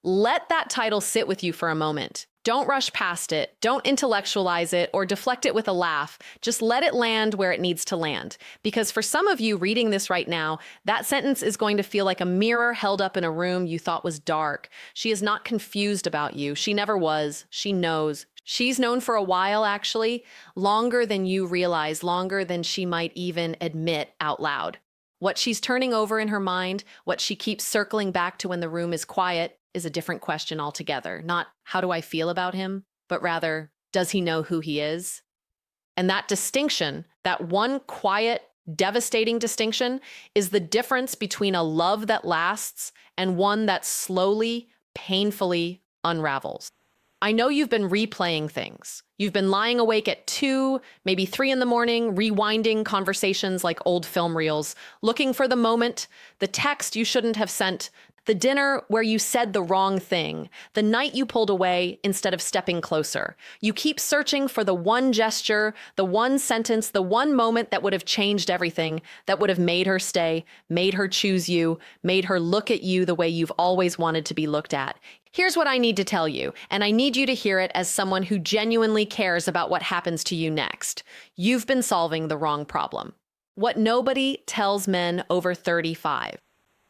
Let that title sit with you for a moment. Don't rush past it. Don't intellectualize it or deflect it with a laugh. Just let it land where it needs to land. Because for some of you reading this right now, that sentence is going to feel like a mirror held up in a room you thought was dark. She is not confused about you. She never was. She knows. She's known for a while, actually, longer than you realize, longer than she might even admit out loud. What she's turning over in her mind, what she keeps circling back to when the room is quiet, is a different question altogether. Not how do I feel about him, but rather, does he know who he is? And that distinction, that one quiet, devastating distinction, is the difference between a love that lasts and one that slowly, painfully unravels. I know you've been replaying things. You've been lying awake at 2, maybe 3 in the morning, rewinding conversations like old film reels, looking for the moment, the text you shouldn't have sent, the dinner where you said the wrong thing, the night you pulled away instead of stepping closer. You keep searching for the one gesture, the one sentence, the one moment that would have changed everything, that would have made her stay, made her choose you, made her look at you the way you've always wanted to be looked at. Here's what I need to tell you, and I need you to hear it as someone who genuinely cares about what happens to you next. You've been solving the wrong problem. What nobody tells men over 35.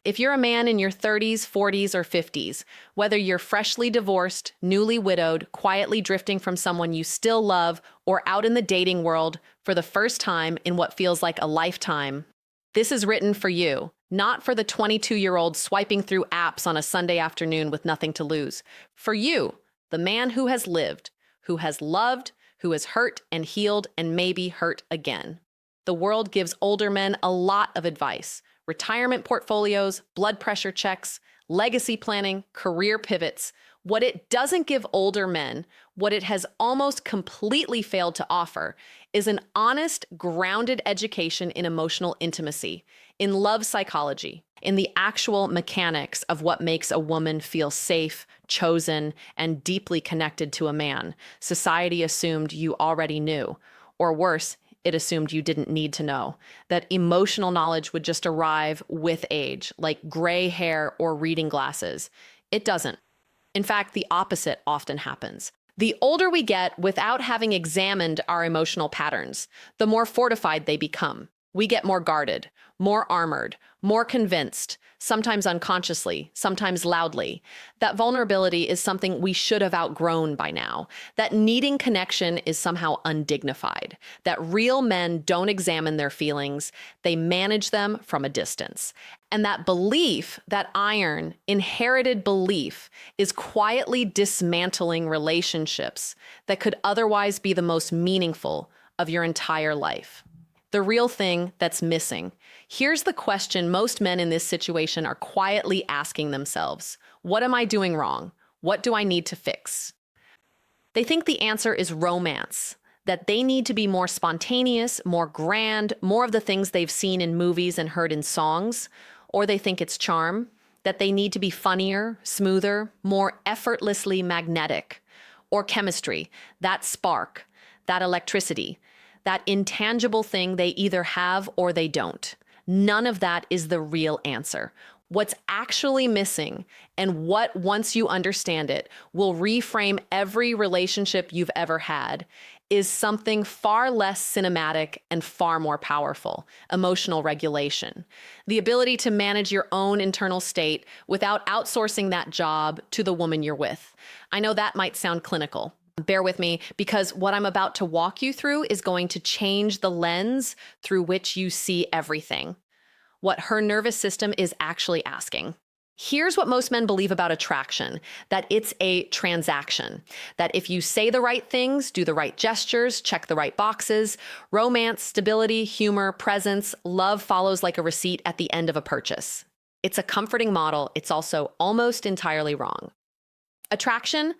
If you're a man in your 30s, 40s, or 50s, whether you're freshly divorced, newly widowed, quietly drifting from someone you still love, or out in the dating world for the first time in what feels like a lifetime, this is written for you, not for the 22-year-old swiping through apps on a Sunday afternoon with nothing to lose. For you, the man who has lived, who has loved, who has hurt and healed and maybe hurt again. The world gives older men a lot of advice. Retirement portfolios, blood pressure checks, legacy planning, career pivots. What it doesn't give older men, what it has almost completely failed to offer, is an honest, grounded education in emotional intimacy, in love psychology, in the actual mechanics of what makes a woman feel safe, chosen, and deeply connected to a man. Society assumed you already knew, or worse, it assumed you didn't need to know, that emotional knowledge would just arrive with age, like gray hair or reading glasses. It doesn't. In fact, the opposite often happens. The older we get without having examined our emotional patterns, the more fortified they become. We get more guarded, more armored, more convinced, sometimes unconsciously, sometimes loudly. That vulnerability is something we should have outgrown by now. That needing connection is somehow undignified. That real men don't examine their feelings, they manage them from a distance. And that belief, that iron, inherited belief, is quietly dismantling relationships that could otherwise be the most meaningful of your entire life. The real thing that's missing. Here's the question most men in this situation are quietly asking themselves. What am I doing wrong? What do I need to fix? They think the answer is romance, that they need to be more spontaneous, more grand, more of the things they've seen in movies and heard in songs. Or they think it's charm, that they need to be funnier, smoother, more effortlessly magnetic. Or chemistry, that spark, that electricity, that intangible thing they either have or they don't. None of that is the real answer. What's actually missing, and what, once you understand it, will reframe every relationship you've ever had, is something far less cinematic and far more powerful: emotional regulation. The ability to manage your own internal state without outsourcing that job to the woman you're with. I know that might sound clinical. Bear with me, because what I'm about to walk you through is going to change the lens through which you see everything. What her nervous system is actually asking. Here's what most men believe about attraction, that it's a transaction, that if you say the right things, do the right gestures, check the right boxes, romance, stability, humor, presence, love follows like a receipt at the end of a purchase. It's a comforting model. It's also almost entirely wrong. Attraction,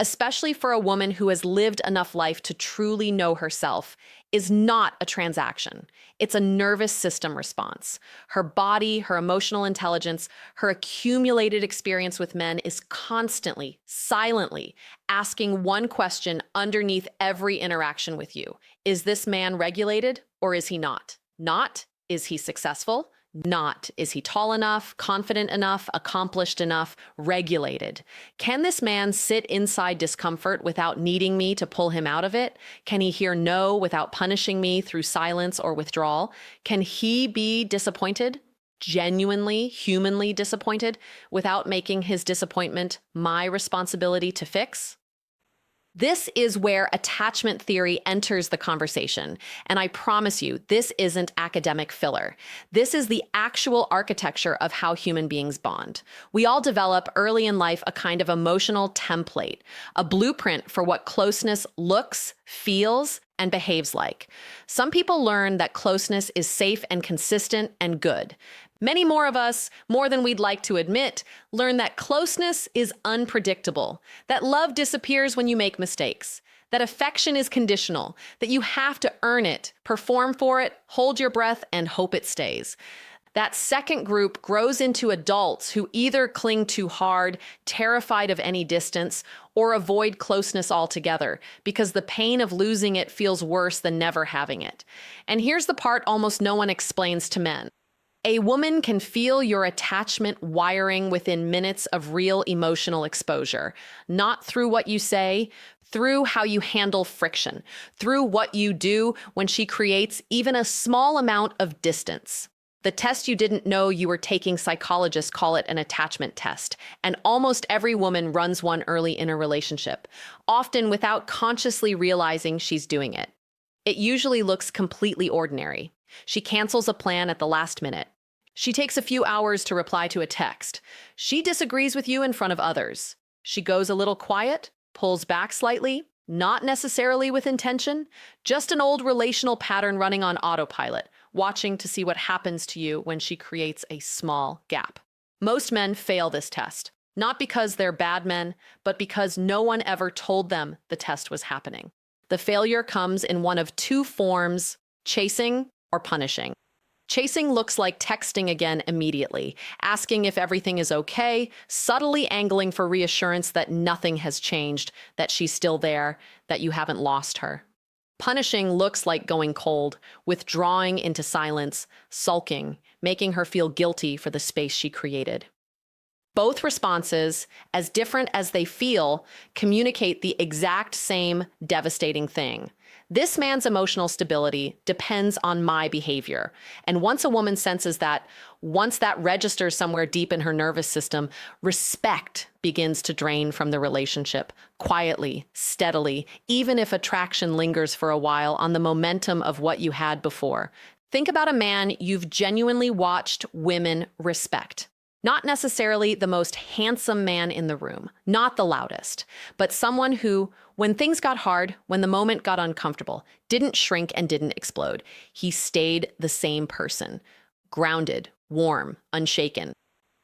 especially for a woman who has lived enough life to truly know herself, is not a transaction. It's a nervous system response. Her body, her emotional intelligence, her accumulated experience with men is constantly, silently asking one question underneath every interaction with you. Is this man regulated or is he not? Not, is he successful? Not, is he tall enough, confident enough, accomplished enough, regulated? Can this man sit inside discomfort without needing me to pull him out of it? Can he hear no without punishing me through silence or withdrawal? Can he be disappointed? Genuinely, humanly disappointed without making his disappointment my responsibility to fix? This is where attachment theory enters the conversation. And I promise you, this isn't academic filler. This is the actual architecture of how human beings bond. We all develop early in life a kind of emotional template, a blueprint for what closeness looks, feels, and behaves like. Some people learn that closeness is safe and consistent and good. Many more of us, more than we'd like to admit, learn that closeness is unpredictable, that love disappears when you make mistakes, that affection is conditional, that you have to earn it, perform for it, hold your breath, and hope it stays. That second group grows into adults who either cling too hard, terrified of any distance, or avoid closeness altogether because the pain of losing it feels worse than never having it. And here's the part almost no one explains to men. A woman can feel your attachment wiring within minutes of real emotional exposure, not through what you say, through how you handle friction, through what you do when she creates even a small amount of distance. The test you didn't know you were taking, psychologists call it an attachment test, and almost every woman runs one early in a relationship, often without consciously realizing she's doing it. It usually looks completely ordinary. She cancels a plan at the last minute. She takes a few hours to reply to a text. She disagrees with you in front of others. She goes a little quiet, pulls back slightly, not necessarily with intention, just an old relational pattern running on autopilot, watching to see what happens to you when she creates a small gap. Most men fail this test, not because they're bad men, but because no one ever told them the test was happening. The failure comes in one of two forms: chasing or punishing. Chasing looks like texting again immediately, asking if everything is okay, subtly angling for reassurance that nothing has changed, that she's still there, that you haven't lost her. Punishing looks like going cold, withdrawing into silence, sulking, making her feel guilty for the space she created. Both responses, as different as they feel, communicate the exact same devastating thing. This man's emotional stability depends on my behavior. And once a woman senses that, once that registers somewhere deep in her nervous system, respect begins to drain from the relationship, quietly, steadily, even if attraction lingers for a while on the momentum of what you had before. Think about a man you've genuinely watched women respect. Not necessarily the most handsome man in the room, not the loudest, but someone who, when things got hard, when the moment got uncomfortable, didn't shrink and didn't explode. He stayed the same person, grounded, warm, unshaken.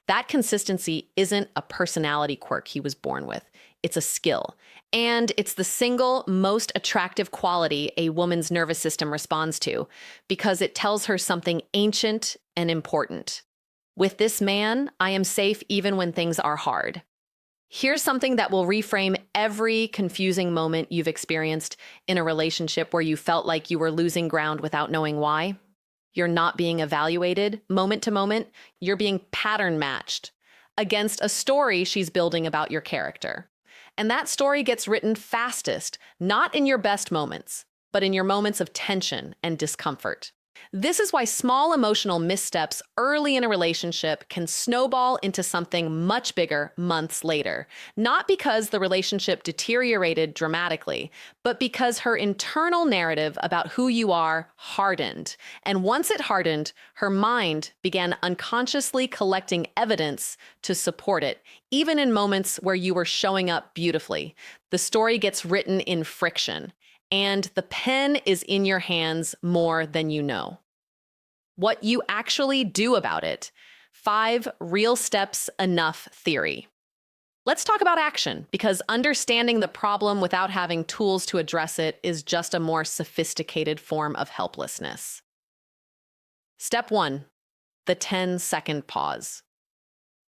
That consistency isn't a personality quirk he was born with. It's a skill. And it's the single most attractive quality a woman's nervous system responds to because it tells her something ancient and important. With this man, I am safe even when things are hard. Here's something that will reframe every confusing moment you've experienced in a relationship where you felt like you were losing ground without knowing why. You're not being evaluated moment to moment. You're being pattern matched against a story she's building about your character. And that story gets written fastest, not in your best moments, but in your moments of tension and discomfort. This is why small emotional missteps early in a relationship can snowball into something much bigger months later. Not because the relationship deteriorated dramatically, but because her internal narrative about who you are hardened. And once it hardened, her mind began unconsciously collecting evidence to support it, even in moments where you were showing up beautifully. The story gets written in friction. And the pen is in your hands more than you know. What you actually do about it. 5 real steps enough theory. Let's talk about action, because understanding the problem without having tools to address it is just a more sophisticated form of helplessness. Step 1, the 10-second pause.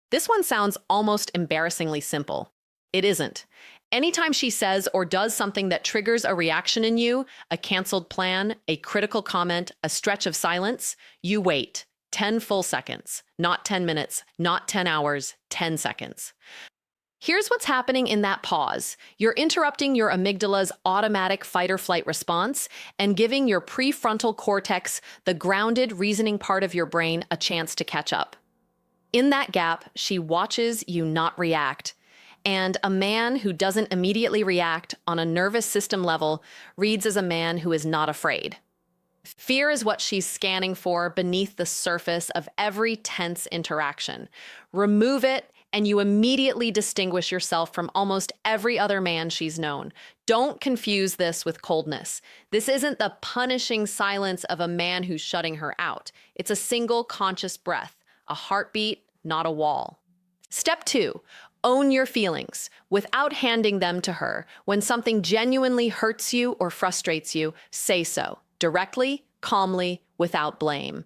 This one sounds almost embarrassingly simple. It isn't. Anytime she says or does something that triggers a reaction in you, a canceled plan, a critical comment, a stretch of silence, you wait. 10 full seconds, not 10 minutes, not 10 hours, 10 seconds. Here's what's happening in that pause. You're interrupting your amygdala's automatic fight or flight response and giving your prefrontal cortex, the grounded reasoning part of your brain, a chance to catch up. In that gap, she watches you not react. And a man who doesn't immediately react on a nervous system level reads as a man who is not afraid. Fear is what she's scanning for beneath the surface of every tense interaction. Remove it, and you immediately distinguish yourself from almost every other man she's known. Don't confuse this with coldness. This isn't the punishing silence of a man who's shutting her out. It's a single conscious breath, a heartbeat, not a wall. Step 2, own your feelings without handing them to her. When something genuinely hurts you or frustrates you, say so, directly, calmly, without blame.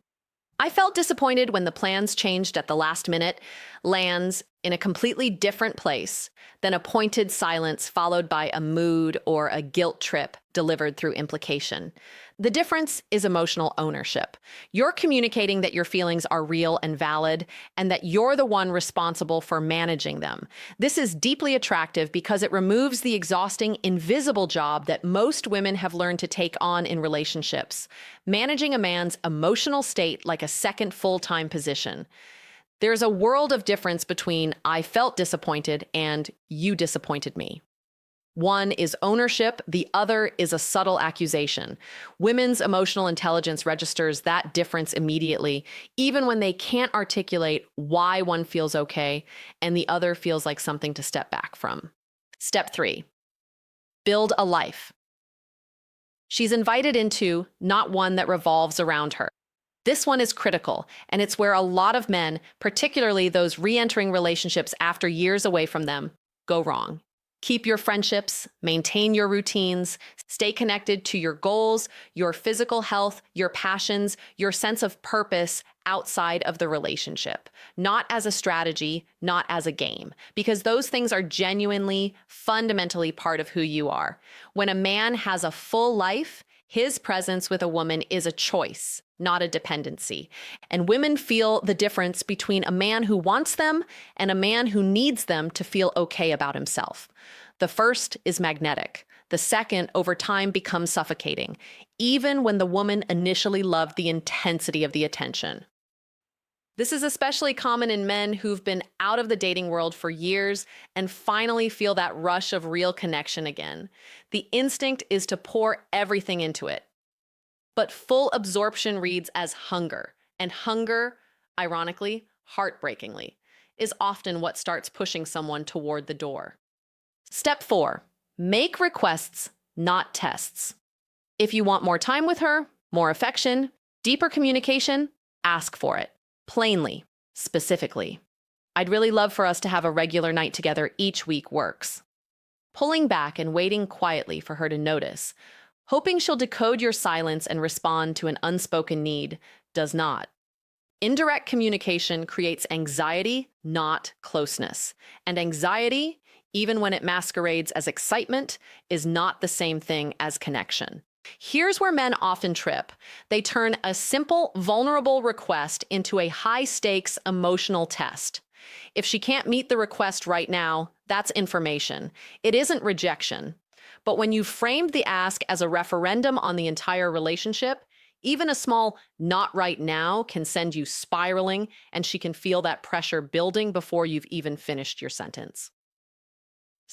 I felt disappointed when the plans changed at the last minute, lands in a completely different place than a pointed silence followed by a mood or a guilt trip delivered through implication. The difference is emotional ownership. You're communicating that your feelings are real and valid, and that you're the one responsible for managing them. This is deeply attractive because it removes the exhausting, invisible job that most women have learned to take on in relationships, managing a man's emotional state like a second full-time position. There's a world of difference between "I felt disappointed" and "you disappointed me." One is ownership, the other is a subtle accusation. Women's emotional intelligence registers that difference immediately, even when they can't articulate why one feels okay and the other feels like something to step back from. Step 3, build a life. She's invited into not one that revolves around her. This one is critical, and it's where a lot of men, particularly those re-entering relationships after years away from them, go wrong. Keep your friendships, maintain your routines, stay connected to your goals, your physical health, your passions, your sense of purpose outside of the relationship. Not as a strategy, not as a game, because those things are genuinely, fundamentally part of who you are. When a man has a full life, his presence with a woman is a choice, not a dependency. And women feel the difference between a man who wants them and a man who needs them to feel okay about himself. The first is magnetic. The second, over time, becomes suffocating, even when the woman initially loved the intensity of the attention. This is especially common in men who've been out of the dating world for years and finally feel that rush of real connection again. The instinct is to pour everything into it. But full absorption reads as hunger, and hunger, ironically, heartbreakingly, is often what starts pushing someone toward the door. Step 4, make requests, not tests. If you want more time with her, more affection, deeper communication, ask for it. Plainly, specifically. I'd really love for us to have a regular night together each week works. Pulling back and waiting quietly for her to notice, hoping she'll decode your silence and respond to an unspoken need, does not. Indirect communication creates anxiety, not closeness. And anxiety, even when it masquerades as excitement, is not the same thing as connection. Here's where men often trip. They turn a simple, vulnerable request into a high-stakes emotional test. If she can't meet the request right now, that's information. It isn't rejection. But when you've framed the ask as a referendum on the entire relationship, even a small "not right now" can send you spiraling, and she can feel that pressure building before you've even finished your sentence.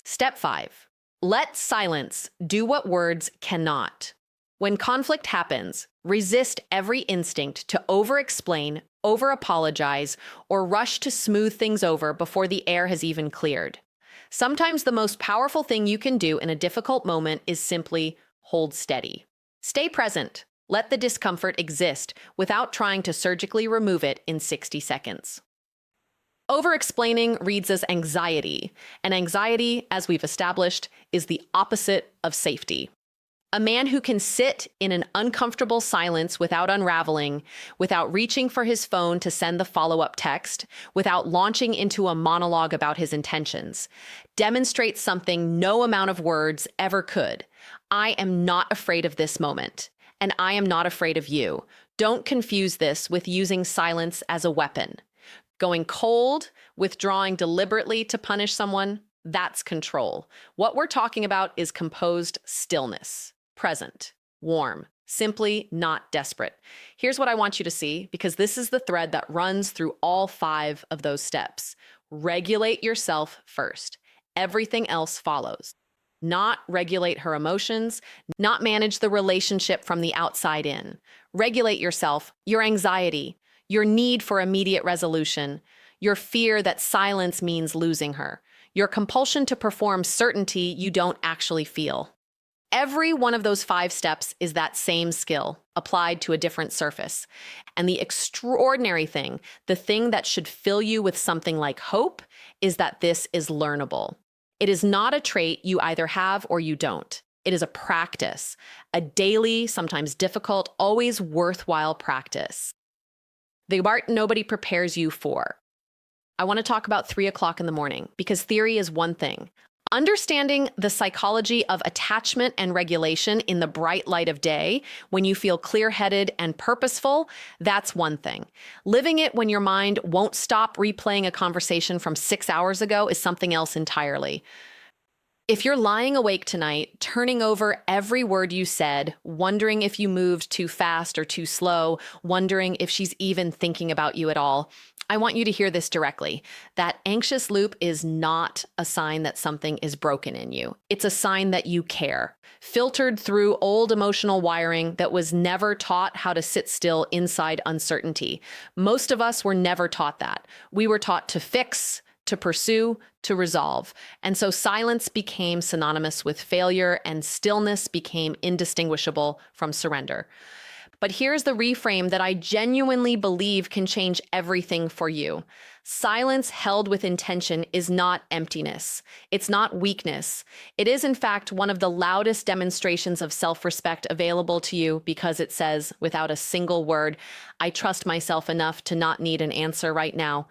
Step 5, let silence do what words cannot. When conflict happens, resist every instinct to over-explain, over-apologize, or rush to smooth things over before the air has even cleared. Sometimes the most powerful thing you can do in a difficult moment is simply hold steady. Stay present. Let the discomfort exist without trying to surgically remove it in 60 seconds. Over-explaining reads as anxiety, and anxiety, as we've established, is the opposite of safety. A man who can sit in an uncomfortable silence without unraveling, without reaching for his phone to send the follow-up text, without launching into a monologue about his intentions, demonstrates something no amount of words ever could. I am not afraid of this moment, and I am not afraid of you. Don't confuse this with using silence as a weapon. Going cold, withdrawing deliberately to punish someone, that's control. What we're talking about is composed stillness, present, warm, simply not desperate. Here's what I want you to see, because this is the thread that runs through all 5 of those steps. Regulate yourself first. Everything else follows. Not regulate her emotions, not manage the relationship from the outside in. Regulate yourself, your anxiety, your need for immediate resolution, your fear that silence means losing her, your compulsion to perform certainty you don't actually feel. Every one of those 5 steps is that same skill applied to a different surface. And the extraordinary thing, the thing that should fill you with something like hope, is that this is learnable. It is not a trait you either have or you don't. It is a practice, a daily, sometimes difficult, always worthwhile practice. The part nobody prepares you for. I want to talk about 3 o'clock in the morning, because theory is one thing. Understanding the psychology of attachment and regulation in the bright light of day, when you feel clear-headed and purposeful, that's one thing. Living it when your mind won't stop replaying a conversation from 6 hours ago is something else entirely. If you're lying awake tonight, turning over every word you said, wondering if you moved too fast or too slow, wondering if she's even thinking about you at all, I want you to hear this directly. That anxious loop is not a sign that something is broken in you. It's a sign that you care, filtered through old emotional wiring that was never taught how to sit still inside uncertainty. Most of us were never taught that. We were taught to fix, to pursue, to resolve. And so silence became synonymous with failure and stillness became indistinguishable from surrender. But here's the reframe that I genuinely believe can change everything for you. Silence held with intention is not emptiness. It's not weakness. It is, in fact, one of the loudest demonstrations of self-respect available to you, because it says, without a single word, I trust myself enough to not need an answer right now.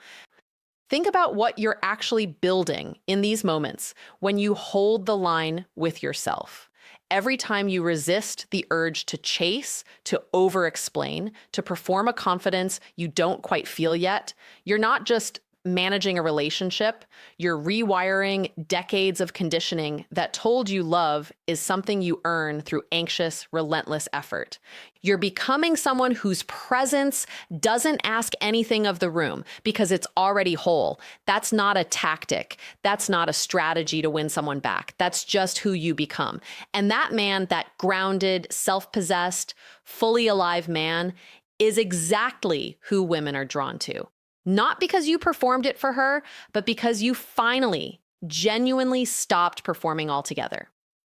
Think about what you're actually building in these moments when you hold the line with yourself. Every time you resist the urge to chase, to over-explain, to perform a confidence you don't quite feel yet, you're not just managing a relationship, you're rewiring decades of conditioning that told you love is something you earn through anxious, relentless effort. You're becoming someone whose presence doesn't ask anything of the room because it's already whole. That's not a tactic. That's not a strategy to win someone back. That's just who you become. And that man, that grounded, self-possessed, fully alive man, is exactly who women are drawn to. Not because you performed it for her, but because you finally, genuinely stopped performing altogether.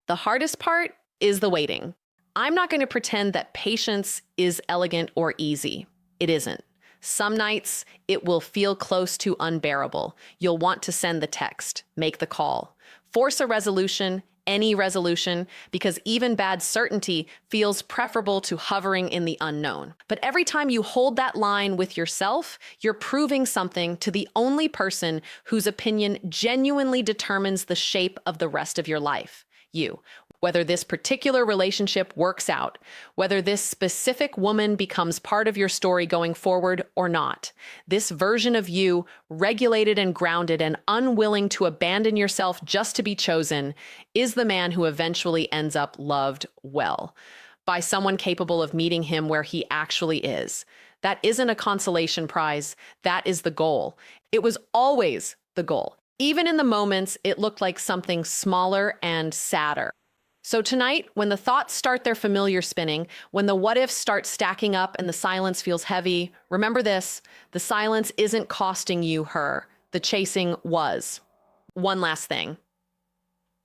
The hardest part is the waiting. I'm not going to pretend that patience is elegant or easy. It isn't. Some nights, it will feel close to unbearable. You'll want to send the text, make the call, force a resolution, any resolution, because even bad certainty feels preferable to hovering in the unknown. But every time you hold that line with yourself, you're proving something to the only person whose opinion genuinely determines the shape of the rest of your life, you. Whether this particular relationship works out, whether this specific woman becomes part of your story going forward or not, this version of you, regulated and grounded and unwilling to abandon yourself just to be chosen, is the man who eventually ends up loved well by someone capable of meeting him where he actually is. That isn't a consolation prize. That is the goal. It was always the goal. Even in the moments it looked like something smaller and sadder. So tonight, when the thoughts start their familiar spinning, when the what-ifs start stacking up and the silence feels heavy, remember this: the silence isn't costing you her. The chasing was. One last thing.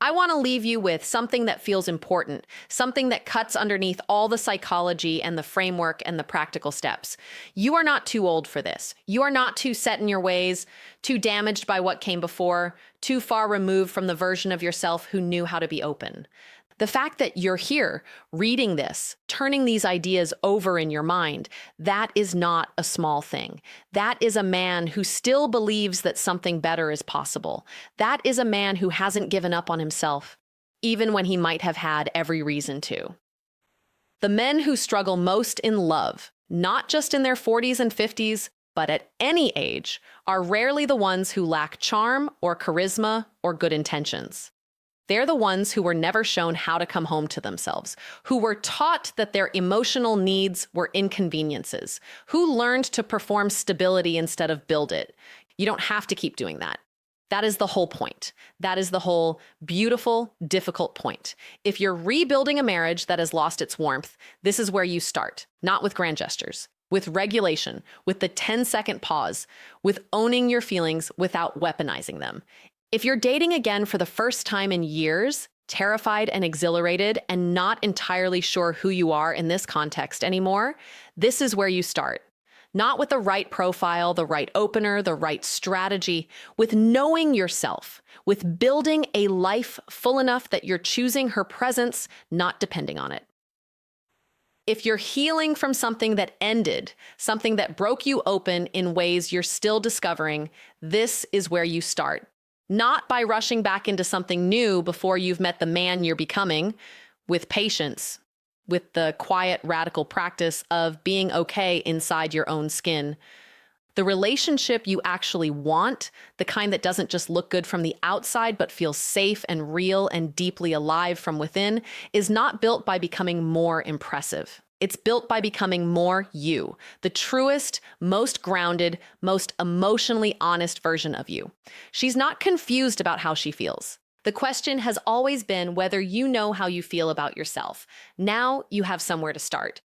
I want to leave you with something that feels important, something that cuts underneath all the psychology and the framework and the practical steps. You are not too old for this. You are not too set in your ways, too damaged by what came before, too far removed from the version of yourself who knew how to be open. The fact that you're here, reading this, turning these ideas over in your mind, that is not a small thing. That is a man who still believes that something better is possible. That is a man who hasn't given up on himself, even when he might have had every reason to. The men who struggle most in love not just in their 40s and 50s, but at any age, are rarely the ones who lack charm or charisma or good intentions. They're the ones who were never shown how to come home to themselves, who were taught that their emotional needs were inconveniences, who learned to perform stability instead of build it. You don't have to keep doing that. That is the whole point. That is the whole beautiful, difficult point. If you're rebuilding a marriage that has lost its warmth, this is where you start, not with grand gestures, with regulation, with the 10-second pause, with owning your feelings without weaponizing them. If you're dating again for the first time in years, terrified and exhilarated, and not entirely sure who you are in this context anymore, this is where you start. Not with the right profile, the right opener, the right strategy, with knowing yourself, with building a life full enough that you're choosing her presence, not depending on it. If you're healing from something that ended, something that broke you open in ways you're still discovering, this is where you start. Not by rushing back into something new before you've met the man you're becoming, with patience, with the quiet, radical practice of being okay inside your own skin. The relationship you actually want, the kind that doesn't just look good from the outside, but feels safe and real and deeply alive from within, is not built by becoming more impressive. It's built by becoming more you, the truest, most grounded, most emotionally honest version of you. She's not confused about how she feels. The question has always been whether you know how you feel about yourself. Now you have somewhere to start.